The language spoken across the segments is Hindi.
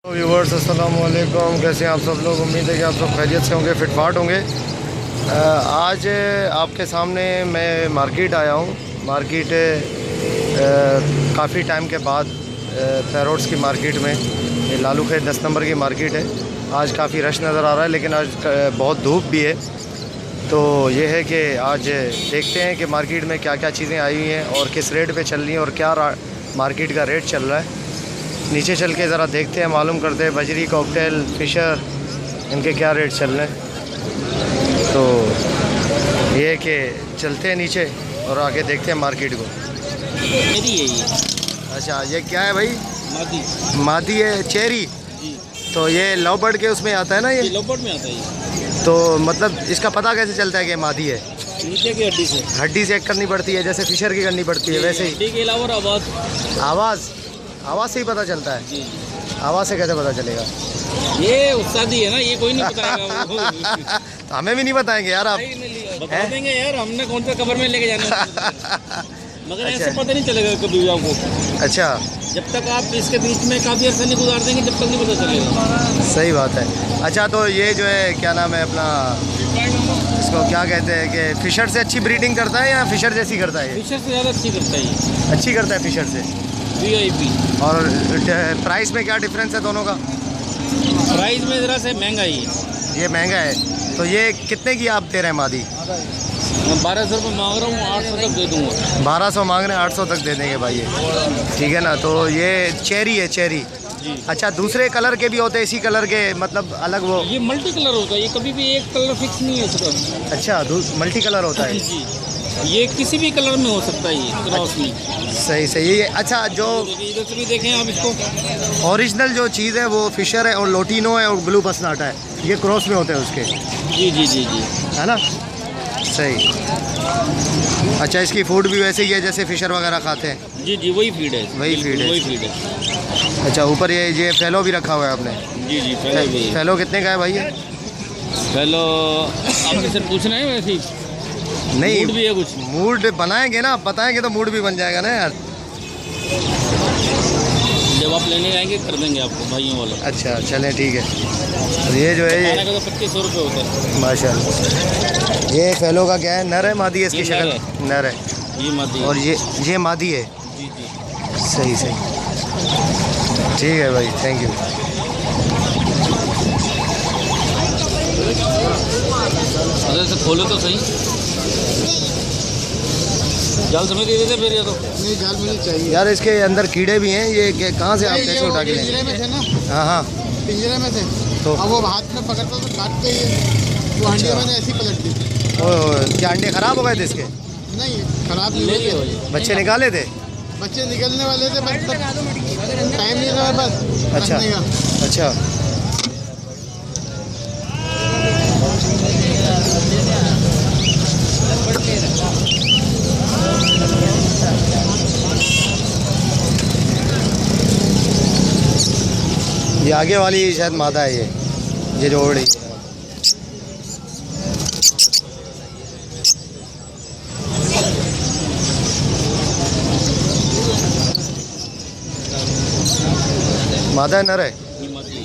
व्यूवर्स अस्सलाम वालेकुम, कैसे हैं आप सब लोग। उम्मीद है कि आप सब खैरियत से होंगे, फिटफाट होंगे। आज आपके सामने मैं मार्केट आया हूँ। मार्केट काफ़ी टाइम के बाद पैरोट्स की मार्केट में, ये लालू खेत 10 नंबर की मार्केट है। आज काफ़ी रश नज़र आ रहा है, लेकिन आज बहुत धूप भी है। तो ये है कि आज देखते हैं कि मार्केट में क्या क्या चीज़ें आई हुई हैं और किस रेट पे चल रही हैं और क्या मार्केट का रेट चल रहा है। नीचे चल के ज़रा देखते हैं, मालूम करते हैं बजरी, कॉकटेल, फिशर, इनके क्या रेट चल रहे हैं। तो ये है कि चलते हैं नीचे और आके देखते हैं मार्केट को। मेरी है ये। अच्छा, ये क्या है भाई? मादी। मादी है, चेरी जी। तो ये लव बर्ड के उसमें आता है ना ये? लव बर्ड में आता है ये। तो मतलब इसका पता कैसे चलता है कि मादी है? नीचे की हड्डी से। हड्डी से चेक करनी पड़ती है, जैसे फिशर की करनी पड़ती है वैसे ही? हड्डी के अलावा आवाज़ से ही पता चलता है? जी। आवाज़ से कैसे पता चलेगा? ये उस्तादी है ना, ये कोई नहीं बताएगा। तो हमें भी नहीं बताएंगे यार आप? बता देंगे यार, हमने कौन सा कवर में लेके जाना है। मगर अच्छा। ऐसे पता नहीं चलेगा कभी आपको। अच्छा, जब तक आप इसके बीच में काफ़ी अर्सा नहीं गुजार देंगे, जब तक नहीं पता चलेगा। सही बात है। अच्छा, तो ये जो है क्या नाम है अपना, इसको क्या कहते हैं कि फिशर से अच्छी ब्रीडिंग करता है या फिशर जैसी करता है? फिशर से ज़्यादा अच्छी करता है ये। अच्छी करता है फिशर से। VIP। और प्राइस में क्या डिफरेंस है दोनों का? प्राइस में ज़रा से महंगा ही है। ये महंगा है। तो ये कितने की आप दे रहे हैं मादी? मैं 1200 रुपये मांग रहा हूँ, 800 तक दे दूँगा। 1200 मांग रहे हैं, 800 तक दे देंगे भाई ये, ठीक है ना। तो ये चेरी है, चेरी। जी। अच्छा, दूसरे कलर के भी होते हैं इसी कलर के, मतलब अलग वो? ये मल्टी कलर होता है, ये कभी भी एक कलर फिक्स नहीं है इसका। अच्छा, मल्टी कलर होता है? जी। ये किसी भी कलर में हो सकता है ये क्रॉस में। सही सही। ये अच्छा, जो इधर से भी देखें आप इसको, ओरिजिनल जो चीज़ है वो फिशर है और लोटिनो है और ब्लू पसनाटा है, ये क्रॉस में होते हैं उसके, जी जी जी जी, है ना? सही। अच्छा, इसकी फूड भी वैसे ही है जैसे फिशर वगैरह खाते हैं? जी जी, वही फीड है। वही फीड है? वही फीड है। अच्छा, ऊपर ये फैलो भी रखा हुआ है आपने? जी जी, फैलो भी है। फैलो कितने का है भाई ये? फैलो आपने सर पूछना है वैसे ही? नहीं, मूड भी है कुछ। मूड बनाएंगे ना, आप बताएंगे तो मूड भी बन जाएगा ना यार। जब आप लेने आएंगे कर देंगे आपको भाइयों वाला। अच्छा, चलें ठीक है। और ये जो है खाने का तो 2500 रुपये होता है। माशाल्लाह। ये फैलो का क्या है, नर है मादी है इसकी ये शक्ल? नर है। ये मादी और ये मादी है? जी जी। सही सही, ठीक है भाई, थैंक यू। अगर से खोलो तो सही, जाल समझ दे देते फिर, या तो नहीं, जाल में नहीं चाहिए यार इसके अंदर कीड़े भी हैं, ये कहाँ से आप कैसे उठा के पिंजरे में थे ना। हाँ हाँ, पिंजरे में थे तो अब वो हाथ में पकड़ता तो काटते ही, वो अंडे मैंने ऐसी पलट दी। क्या अंडे खराब हो गए थे इसके? नहीं, खराब नहीं ले हुए लियो थे। भाई। बच्चे निकाले थे? बच्चे निकलने वाले थे, बस टाइम नहीं था बस अच्छा रखने का। अच्छा। ये आगे वाली शायद मादा है, ये जो उड़ रही है। मादा है, नर है? ये मादी है।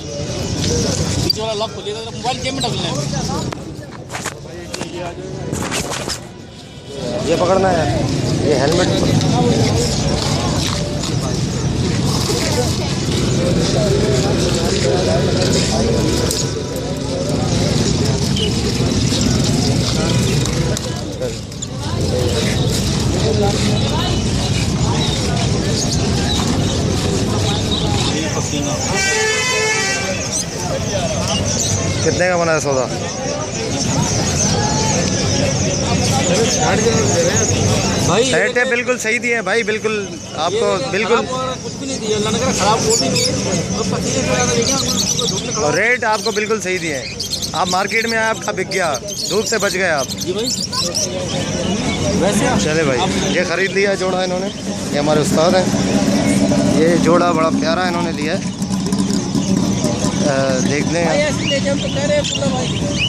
पीछे वाला लॉक खोलिएगा तो मोबाइल जेब में डाल लें। ये पकड़ना है, ये हेलमेट। कितने का बना है सौदा? भाई रेट है बिल्कुल सही दिए हैं भाई, बिल्कुल आपको बिल्कुल। कुछ भी नहीं दिया, अल्लाह ने करा खराब वो भी नहीं है। और 25 से ज़्यादा देखिए, और रेट आपको बिल्कुल सही दिए हैं। आप मार्केट में आए, आपका बिक गया, धूप से बच गए आप। जी भाई। वैसे चले भाई, ये ख़रीद लिया जोड़ा इन्होंने, ये हमारे उस्ताद हैं। ये जोड़ा बड़ा प्यारा इन्होंने लिया है, देख लें। भाई ऐसे ले जाओ तो कह रहे हैं पूरा भाई।